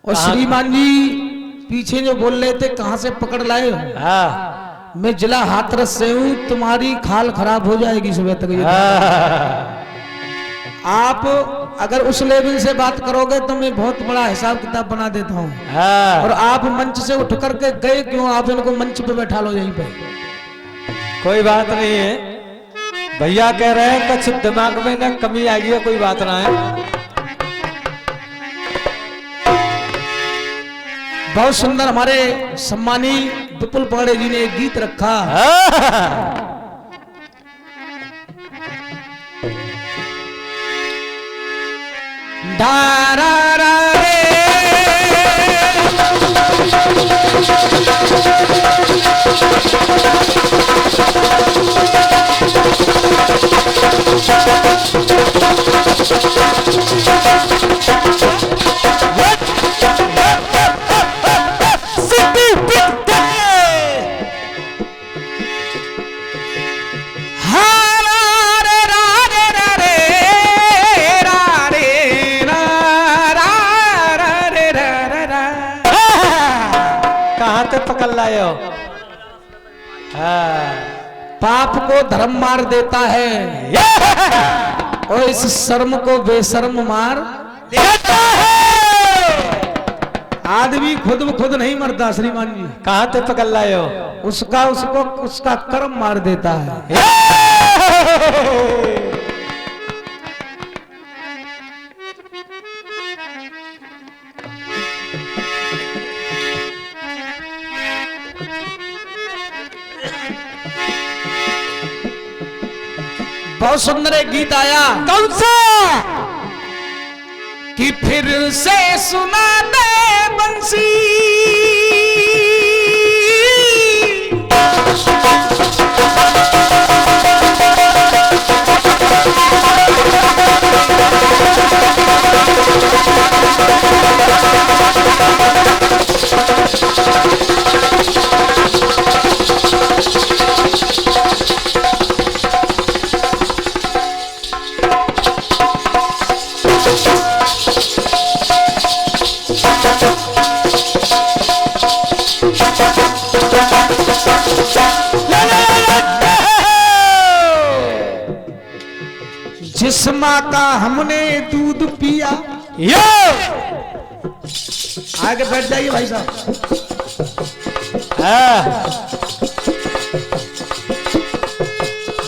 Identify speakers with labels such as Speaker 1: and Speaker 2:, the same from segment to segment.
Speaker 1: और श्रीमान जी पीछे जो बोल रहे थे कहाँ से पकड़ लाए हो?
Speaker 2: हाँ
Speaker 1: मैं जिला हाथरस से हूँ, तुम्हारी खाल खराब हो जाएगी सुबह तक। आप अगर उस लेवल से बात करोगे तो मैं बहुत बड़ा हिसाब किताब बना देता हूँ। और आप मंच से उठ करके गए क्यों? आप इनको मंच पे बैठा लो यहीं पे।
Speaker 2: कोई बात नहीं है, भैया कह रहे हैं कुछ दिमाग में ना कमी आ गई है, कोई बात ना है।
Speaker 1: बहुत सुंदर हमारे सम्मानी विपुल पांडे जी ने एक गीत रखा। डारा रा रे
Speaker 2: पकड़ लाए हो।
Speaker 1: पाप को धर्म मार देता है और इस शर्म को बेशर्म मार देता है। आदमी खुद ब खुद नहीं मरता श्रीमान जी।
Speaker 2: कहाँ ते पकड़ लाए हो?
Speaker 1: उसका कर्म मार देता है। बहुत सुंदर एक गीत आया।
Speaker 2: कौन सा?
Speaker 1: कि फिर से सुना दे बंसी जिस माँ का हमने दूध पिया। यो आगे बैठ जाइए भाई साहब।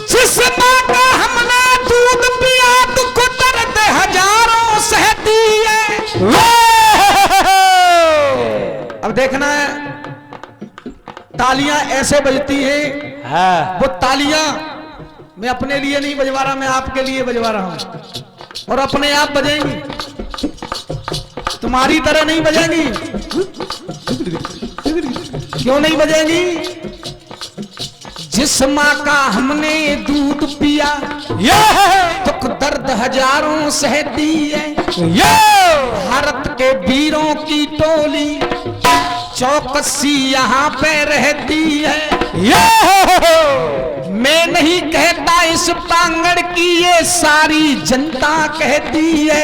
Speaker 1: जिस माँ का हमने दूध पिया दुख दर्द हजारों सहती है। अब देखना है तालियां ऐसे बजती हैं। वो तालियां मैं अपने लिए नहीं बजवा रहा, मैं आपके लिए बजवा रहा हूं। और अपने आप बजेंगी, तुम्हारी तरह नहीं बजेंगी। क्यों नहीं बजेंगी? जिस माँ का हमने दूध पिया दुख दर्द हजारों सहती है। भारत के वीरों की टोली चौकसी यहाँ पे रहती है। मैं नहीं कहता इस प्रांगण की, ये सारी जनता कहती है।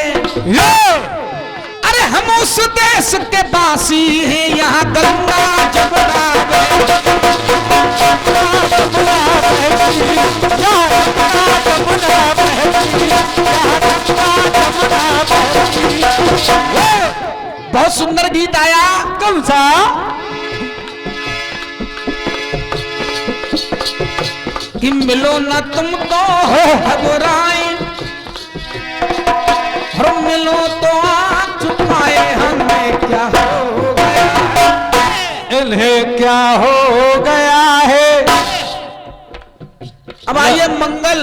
Speaker 1: अरे हम उस देश के वासी हैं, यहाँ गंगा जमुना बहुत सुंदर गीत आया। कौन सा? कि मिलो न तुम तो हो घबराए और मिलो तो आँख छुपाए। हमें क्या हो गया,
Speaker 2: इन्हें क्या हो गया है।
Speaker 1: अब आइए मंगल,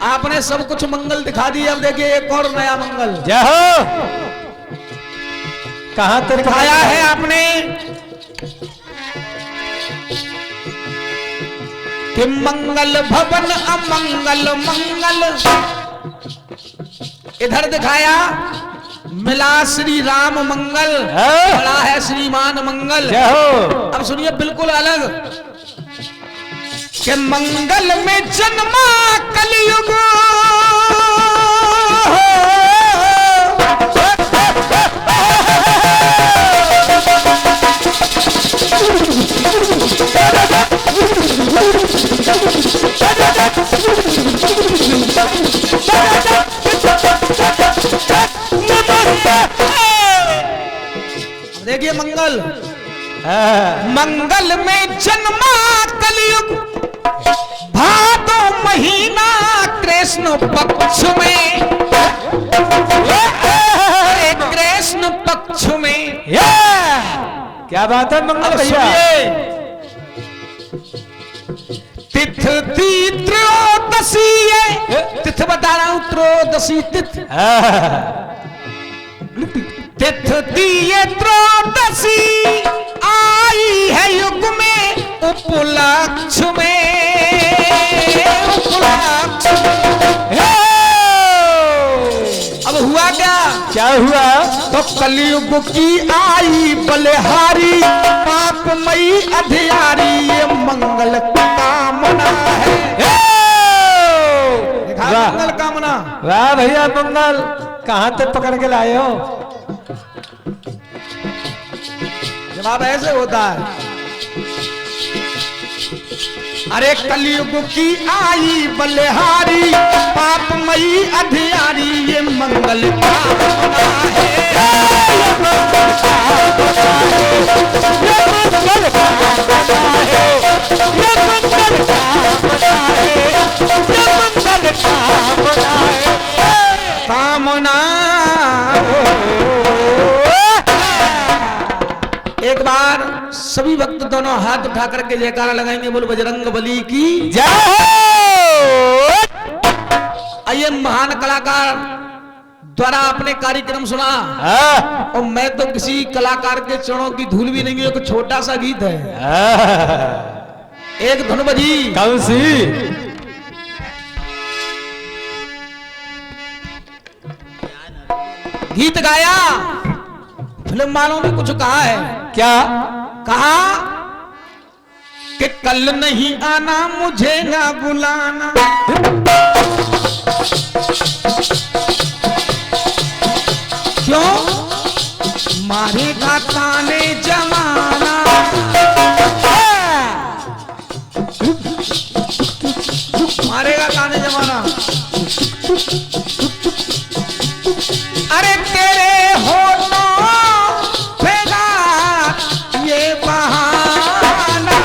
Speaker 1: आपने सब कुछ मंगल दिखा दिया। अब देखिए एक और नया मंगल।
Speaker 2: जय हो। कहाँ तक
Speaker 1: दिखाया है आपने कि मंगल भवन अमंगल मंगल। इधर दिखाया मिला श्री राम मंगल, बड़ा है श्रीमान मंगल। अब सुनिए बिल्कुल अलग कि मंगल में जन्मा कलयुग देखिए मंगल, मंगल में जन्मा कलयुग, भादो महीना कृष्ण पक्ष में, कृष्ण पक्ष में।
Speaker 2: क्या बात है मंगल भैया।
Speaker 1: तिथि त्रयोदशी है, तिथ बता रहा हूं, त्रयोदशी तिथ, तिथि त्रयोदशी आई है युग में, उपलक्ष में, उपलक्ष में। अब हुआ क्या?
Speaker 2: क्या हुआ?
Speaker 1: तो कलयुग की आई बलिहारी, पापमयी अधियारी, ये मंगल कामना है।
Speaker 2: वाह
Speaker 1: मंगल कामना।
Speaker 2: वाह भैया मंगल, कहाँ तक पकड़ के लाए हो?
Speaker 1: जवाब ऐसे होता है। अरे कलयुग की आई बलिहारी, पापमयी अधियारी, ये मंगल कामना है। ये मंगल कामना है, ये मंगल कामना है, ये मंगल कामना है, ये मंगल कामना है। कामना एक बार सभी भक्त दोनों हाथ उठा करके जयकारा लगाएंगे, बोल बजरंग बली की जय। आइए महान कलाकार द्वारा अपने कार्यक्रम सुना, और मैं तो किसी कलाकार के चरणों की धूल भी नहीं, एक छोटा सा गीत है, एक धुन बजी।
Speaker 2: कौन सी?
Speaker 1: गीत गाया, फिल्म वालों ने कुछ कहा है।
Speaker 2: क्या
Speaker 1: कहा कि कल नहीं आना, मुझे ना बुलाना, क्यों? मारेगा ताने जमाना, मारेगा ताने जमाना। अरे तेरे होठों ये बहाना,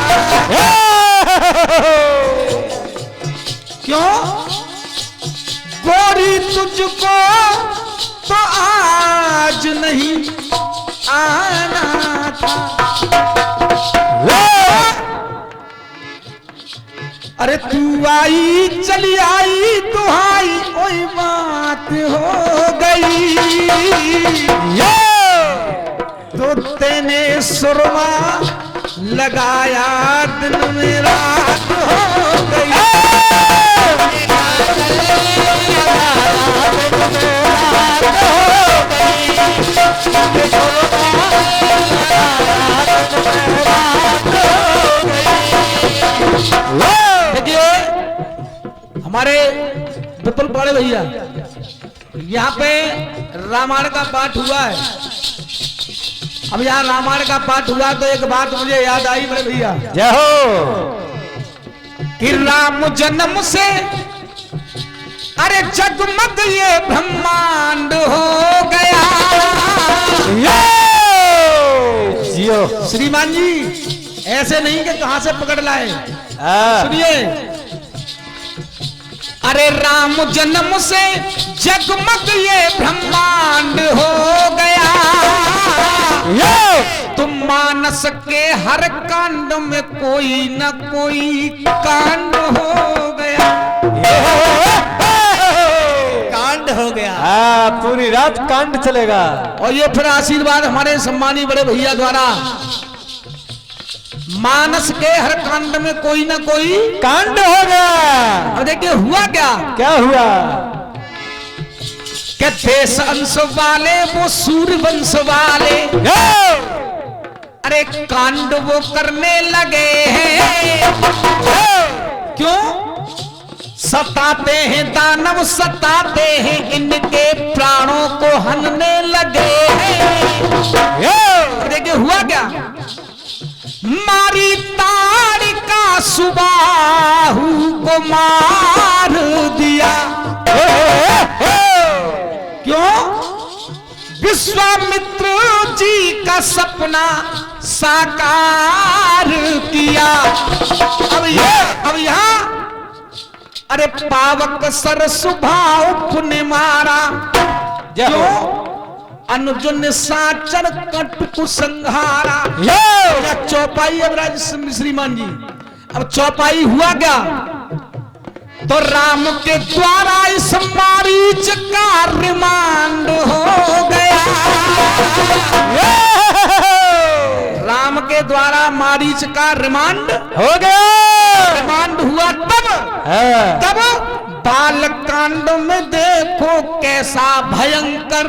Speaker 1: क्यों? गोरी तुझको तो आज नहीं आना था। अरे तू आई चली आई दुहाई, ओई बात हो गई, तो तेने सुरमा लगाया, दिन में रात हो गई। देखिए हमारे विपुल बड़े भैया यहाँ पे रामायण का पाठ हुआ है। अब यहाँ रामायण का पाठ हुआ तो एक बात मुझे याद आई बड़े भैया,
Speaker 2: जय हो,
Speaker 1: कि राम जन्म से अरे जगमग ये ब्रह्मांड हो गया।
Speaker 2: जियो
Speaker 1: श्रीमान जी, ऐसे नहीं कि कहां से पकड़ लाए, सुनिए। अरे राम जन्म से जगमग ये ब्रह्मांड हो गया, तुम मानस के हर कांड में कोई न कोई कांड हो गया, कांड हो गया।
Speaker 2: पूरी रात कांड चलेगा।
Speaker 1: और ये फिर आशीर्वाद हमारे सम्मानी बड़े भैया द्वारा, मानस के हर कांड में कोई ना कोई
Speaker 2: कांड हो गया।
Speaker 1: अब देखिए हुआ क्या,
Speaker 2: क्या हुआ?
Speaker 1: कि देश अंश वाले वो सूर्य वंश वाले, अरे कांड वो करने लगे हैं, क्यों? सताते हैं दानव, सताते हैं, इनके प्राणों को हनने लगे हैं। देखिए हुआ क्या, मारी ताड़िका सुबाहु को मार विश्वामित्र जी का सपना साकार किया। अब यहाँ अरे पावक सर सुभाव पुण्य मारा जो अनुज ने साचर कटु संहारा। चौपाई अब श्रीमान जी, अब चौपाई हुआ क्या? तो राम के द्वारा इस मारीच का रिमांड हो गया। राम के द्वारा मारीच का रिमांड
Speaker 2: हो गया।
Speaker 1: रिमांड हुआ तब बालकांड में देखो कैसा भयंकर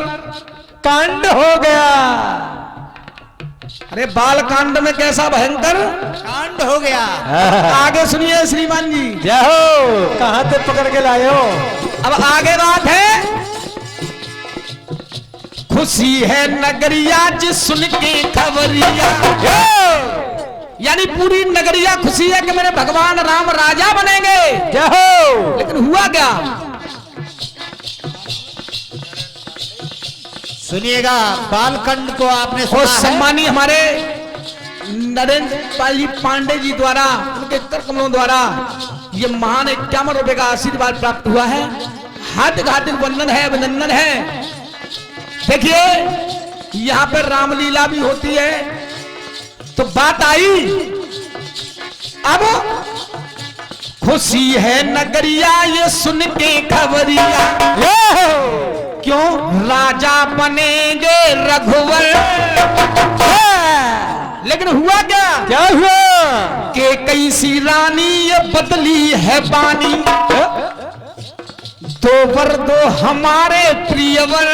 Speaker 2: कांड हो गया।
Speaker 1: अरे बालकांड में कैसा भयंकर
Speaker 3: कांड हो गया।
Speaker 1: आगे सुनिए श्रीमान जी।
Speaker 2: जाओ, कहां से पकड़ के लाए हो?
Speaker 1: अब आगे बात है, खुशी है नगरिया जी सुन के खबरिया। यानी पूरी नगरिया खुशी है कि मेरे भगवान राम राजा बनेंगे।
Speaker 2: जाओ,
Speaker 1: लेकिन हुआ क्या?
Speaker 3: सुनिएगा, बालकांड को आपने
Speaker 1: और
Speaker 3: सुना है?
Speaker 1: सम्मानी हमारे नरेंद्र पाल जी पांडे जी द्वारा, उनके कर कमलों द्वारा ये महान 51 रुपए का आशीर्वाद प्राप्त हुआ है। हार्दिक हार्दिक वंदन है, अभिनंदन है। देखिए यहाँ पर रामलीला भी होती है। तो बात आई, अब खुशी है नगरिया ये सुन के खबरिया। क्यों? राजा बनेंगे रघुवर। लेकिन हुआ क्या?
Speaker 2: क्या हुआ?
Speaker 1: कि कैसी रानी ये बदली है बानी, दो वर दो हमारे प्रियवर।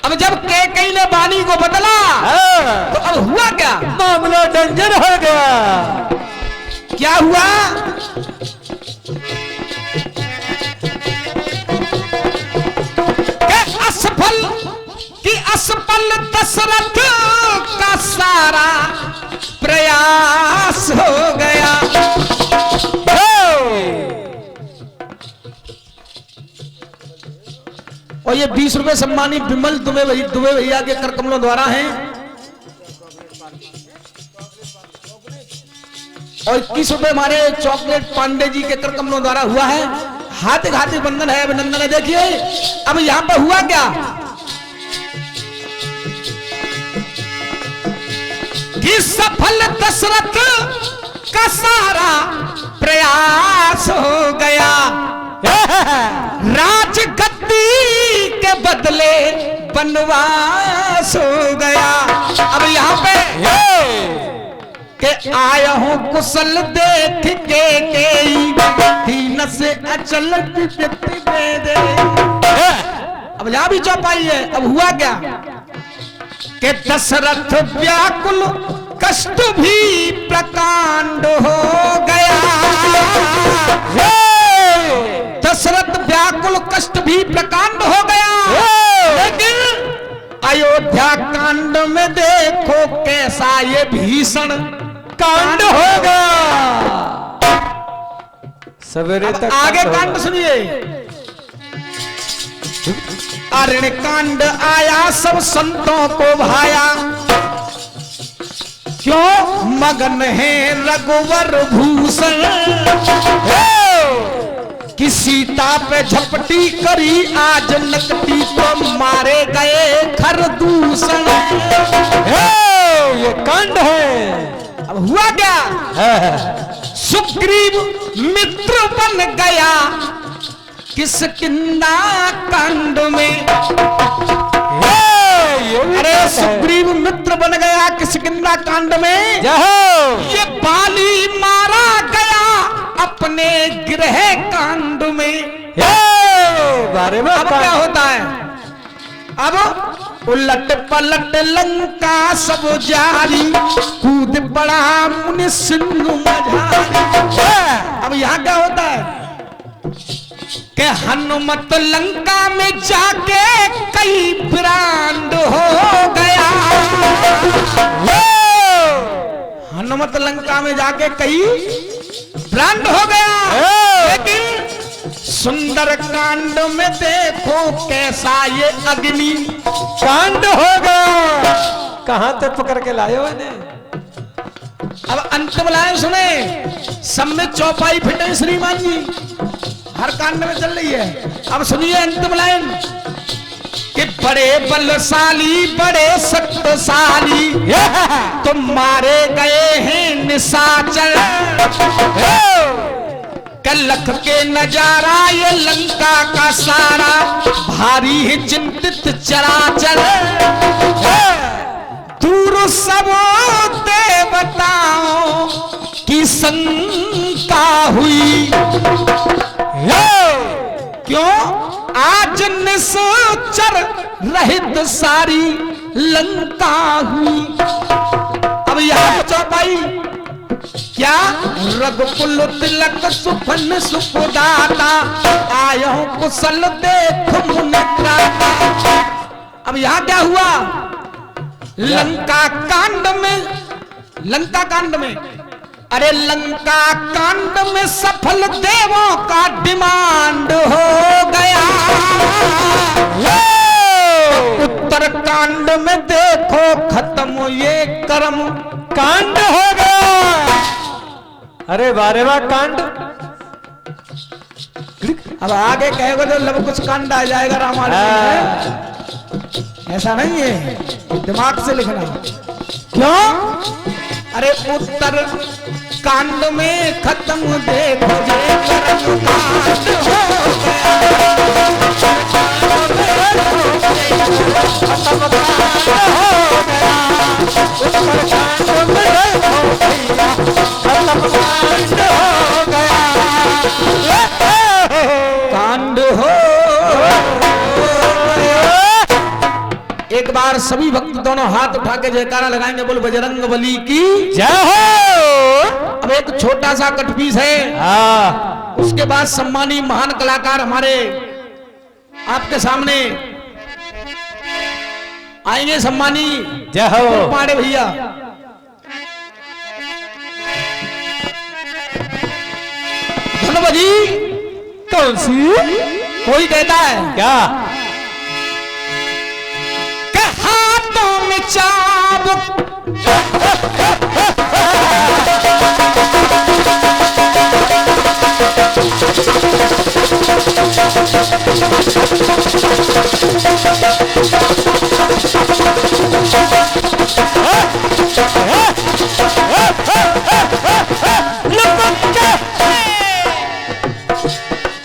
Speaker 1: अब जब कैकेयी ने बानी को बदला तो अब हुआ क्या?
Speaker 2: मामला डेंजर हो गया।
Speaker 1: क्या हुआ? असफल दशरथ का सारा प्रयास हो गया। और ये 20 रुपए सम्मानी विमल दुबे भैया के कर कमलों द्वारा हैं। और 21 रुपए हमारे चॉकलेट पांडे जी के कर कमलों द्वारा हुआ है। हाथी हाथी बंधन है, अभिनंदन है। देखिए अब यहां पर हुआ क्या? कि सफल दशरथ का सारा प्रयास हो गया। राजगद्दी के बदले बनवास हो गया। अब यहाँ पे के आया हूं कुशल देख के न से अचल दे। अब यहां भी चौपाई है। अब हुआ क्या? के दशरथ व्याकुल कष्ट भी प्रकांड हो गया। दशरथ व्याकुल कष्ट भी प्रकांड हो गया। लेकिन अयोध्या कांड में देखो कैसा ये भीषण कांड होगा।
Speaker 2: सवेरे तक
Speaker 1: आगे कांड सुनिए। अरण्य कांड आया सब संतों को भाया। क्यों? मगन है रघुवर भूषण कि सीता पे झपटी करी आज नकटी तो मारे गए खरदूषण।
Speaker 2: ये कांड है।
Speaker 1: अब हुआ क्या? सुग्रीव मित्र बन गया किष्किंधा कांड में। अरे सुग्रीव मित्र बन गया किष्किंधा कांड में। ये बाली मारा गया अपने गृह कांड में।
Speaker 2: बारे में
Speaker 1: अब क्या होता है? अब उलट पलट लंका सब जारी, कूद पड़ा मुनि सिंधु मझारी। अब यहाँ क्या होता है कि हनुमत लंका में जाके कई ब्रांड हो गया। हनुमत लंका में जाके कई ब्रांड हो गया। लेकिन सुंदर कांड में देखो कैसा ये अग्नि
Speaker 2: कांड होगा। कहां तक पकड़ के लाए हो इन्हें?
Speaker 1: अब अंतिम लाइन सुने, सब में चौपाई फिटे श्रीमान जी, हर कांड में चल रही है। अब सुनिए अंतिम लाइन कि बड़े बलशाली बड़े शक्तिशाली तुम मारे गए हैं निशाचर, कलख के नजारा ये लंका का सारा भारी है चिंतित चराचर, दूर सब देवताओं की शंका हुई, क्यों आज निश्चर रहित सारी लंका हुई। अब यहाँ चौपाई क्या रघुकुल तिलक सुफन सुखदाता आयो कुशल देख मुनित्राता। अब यहाँ क्या हुआ, लंका कांड में अरे लंका कांड में सफल देवों का डिमांड हो गया, उत्तर कांड में देखो खत्म ये कर्म
Speaker 2: कांड होगा। अरे 12वां कांड।
Speaker 1: अब आगे कहेगा तो लब कुछ कांड आ जाएगा रामायण में, ऐसा नहीं है, दिमाग से लिखना। क्यों? अरे उत्तर कांड में खत्म देखो ये कर्म कांड हो कांड हो। एक बार सभी भक्त दोनों हाथ उठा के जयकारा लगाएंगे, बोल बजरंग बली की
Speaker 2: जय हो।
Speaker 1: अब एक छोटा सा कटपीस है, उसके बाद सम्मानी महान कलाकार हमारे आपके सामने आएंगे, सम्मानी
Speaker 2: जय हो
Speaker 1: पांडे भैया। धनबजी
Speaker 2: कौन सी?
Speaker 1: कोई कहता है
Speaker 2: क्या?
Speaker 1: हाथों में चाबुक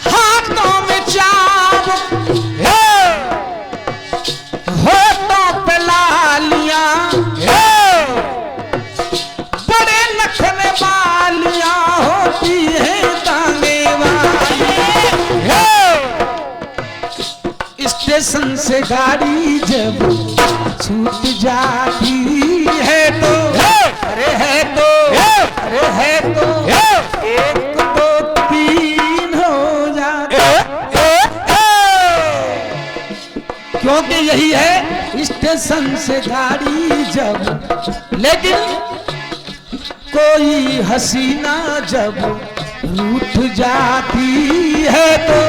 Speaker 1: हाथों में चाबुक होठों पे लालियां बड़े नखरे वालियां होती है ताने वाली, स्टेशन से गाड़ी जब छूट जाती है तो अरे है तो अरे है तो 1 2 3 हो जाता, क्योंकि यही है स्टेशन से गाड़ी जब, लेकिन कोई हसीना जब रूठ जाती है तो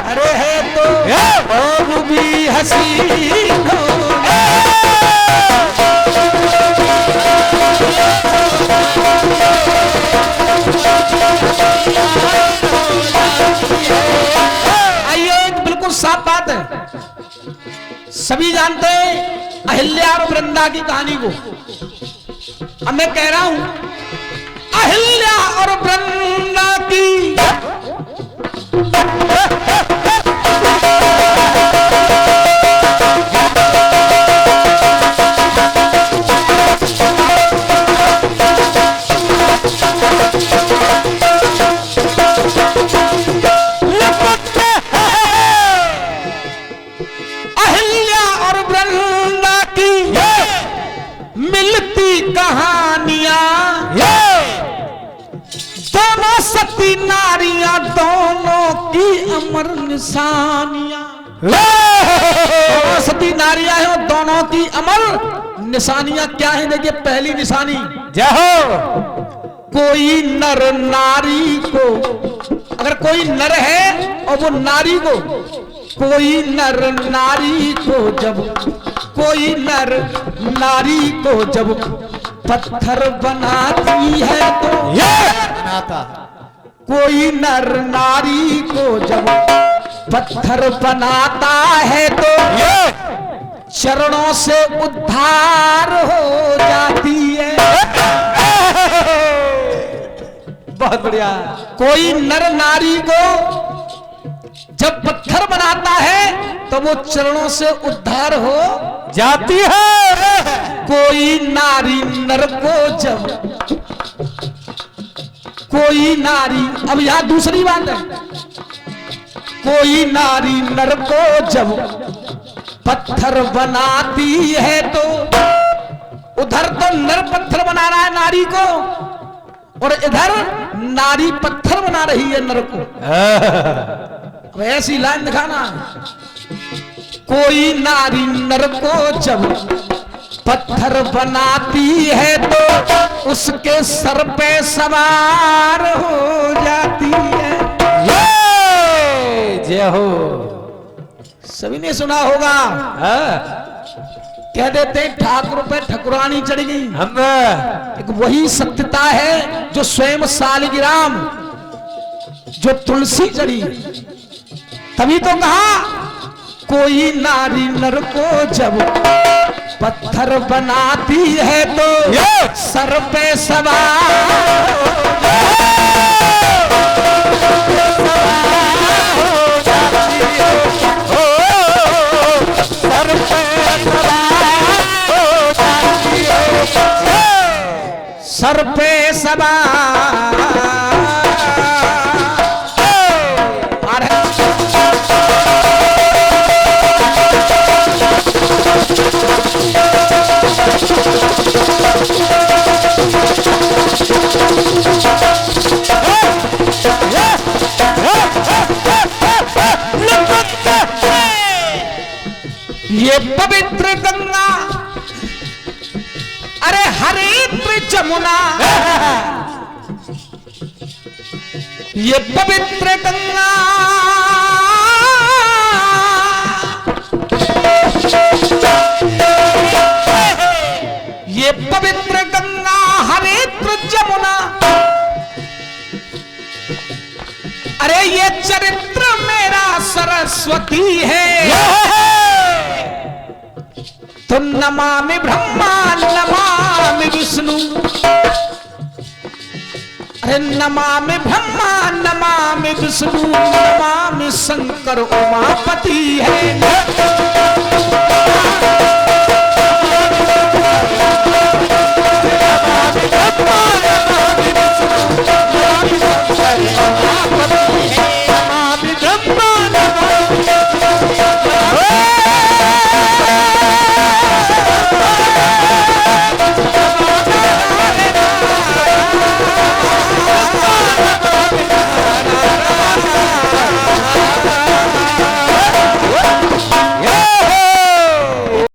Speaker 1: अरे है तो और भी हसीना। आइए, बिल्कुल साफ बात है, सभी जानते हैं अहिल्या और वृंदा की कहानी को। अब मैं कह रहा हूं अहिल्या और वृंदा की सती नारियां दोनों की अमर निशानियां, सती नारियां हैं और दोनों की अमर निशानियां क्या है? देखिए, पहली निशानी
Speaker 2: जय हो।
Speaker 1: कोई नर नारी को, अगर कोई नर है और वो नारी को, कोई नर नारी को जब, कोई नर नारी को जब पत्थर बनाती है तो,
Speaker 3: बनाता
Speaker 1: कोई नर नारी को जब पत्थर बनाता है तो चरणों से उद्धार हो जाती है।
Speaker 2: बहुत बढ़िया।
Speaker 1: कोई नर नारी को जब पत्थर बनाता है तो वो चरणों से उद्धार हो
Speaker 2: जाती है।
Speaker 1: कोई नारी नर को जब, कोई नारी, अब यहां दूसरी बात है, कोई नारी नर को जब पत्थर बनाती है तो, उधर तो नर पत्थर बना रहा है नारी को और इधर नारी पत्थर बना रही है नर को। ऐसी लाइन दिखाना है। कोई नारी नर को जब पत्थर बनाती है तो उसके सर पे सवार हो जाती है।
Speaker 2: जय हो।
Speaker 1: सभी ने सुना होगा, कह देते ठाकुर पे ठकुरानी चढ़ गई।
Speaker 2: हम
Speaker 1: एक वही सत्यता है जो स्वयं सालिग्राम, जो तुलसी चढ़ी। तभी तो कहा कोई नारी नर को जब पत्थर बनाती है तो सर पे सवार सर पे सवार। ये पवित्र गंगा, अरे हरिद्र जमुना, ये पवित्र गंगा, ये पवित्र गंगा हरिद्र जमुना, अरे ये चरित्र मेरा सरस्वती है। तो नमामि ब्रह्मा नमामि विष्णु, अरे नमामि ब्रह्मा नमामि विष्णु नमामि शंकर उमापति है।